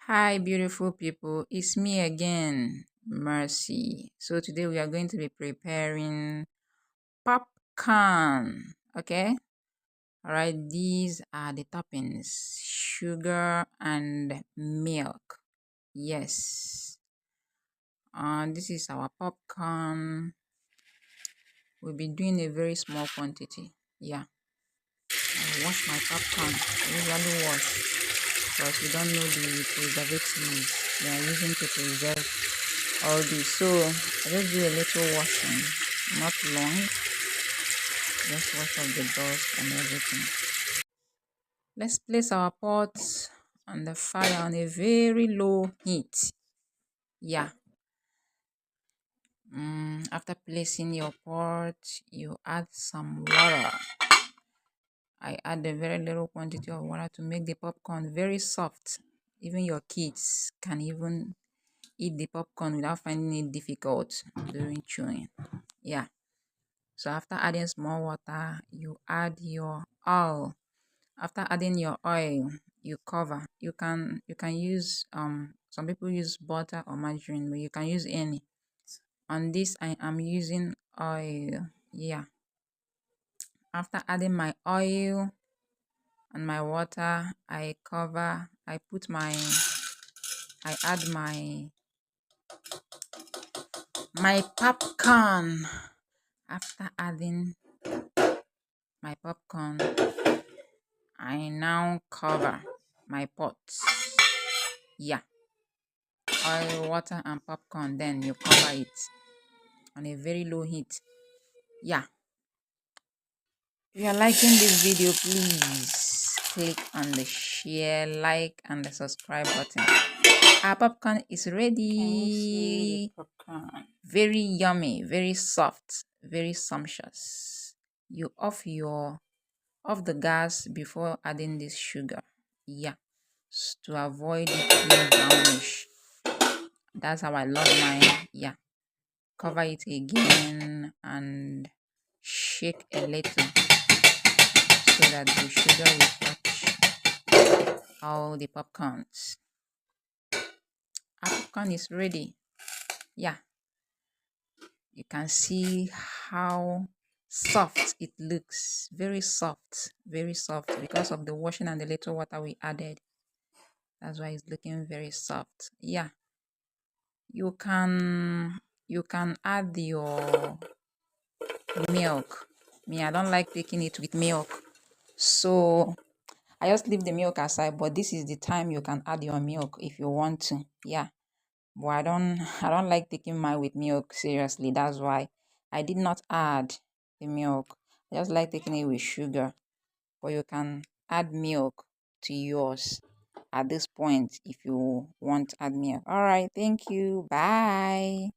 Hi, beautiful people. It's me again, Mercy. So today we are going to be preparing popcorn. Okay. All right. These are the toppings: sugar and milk. Yes. This is our popcorn. We'll be doing a very small quantity. Yeah. I'll wash my popcorn. I usually wash because we don't know the preservatives they are using to preserve all this. So I just do a little washing, not long, just wash off the dust and everything. Let's place our pot on the fire on a very low heat. Yeah. After placing your pot, you add some water. I add a very little quantity of water to make the popcorn very soft. Even your kids can even eat the popcorn without finding it difficult during chewing. Yeah. So after adding small water, you add your oil. After adding your oil, you cover. You can use some people use butter or margarine, but you can use any. On this I am using oil. Yeah. After adding my oil and my water, I cover. I add my popcorn. After adding my popcorn, I now cover my pot. Yeah, oil, water, and popcorn. Then you cover it on a very low heat. Yeah. If you are liking this video, please click on the share, like, and the subscribe button. Our popcorn is ready. Can you see the popcorn? Very yummy, very soft, very sumptuous. You off the gas before adding this sugar. Yeah, to avoid it being brownish. That's how I love mine. Yeah. Cover it again and shake a little so that the sugar will touch all the popcorns. Our popcorn is ready. Yeah. You can see how soft it looks. Very soft. Very soft because of the washing and the little water we added. That's why it's looking very soft. Yeah. You can add your milk. Me, I don't like taking it with milk, so I just leave the milk aside. But this is the time you can add your milk if you want to. Yeah, but I don't like taking mine with milk seriously. That's why I did not add the milk. I just like taking it with sugar. But you can add milk to yours at this point if you want to add milk. All right, thank you. Bye.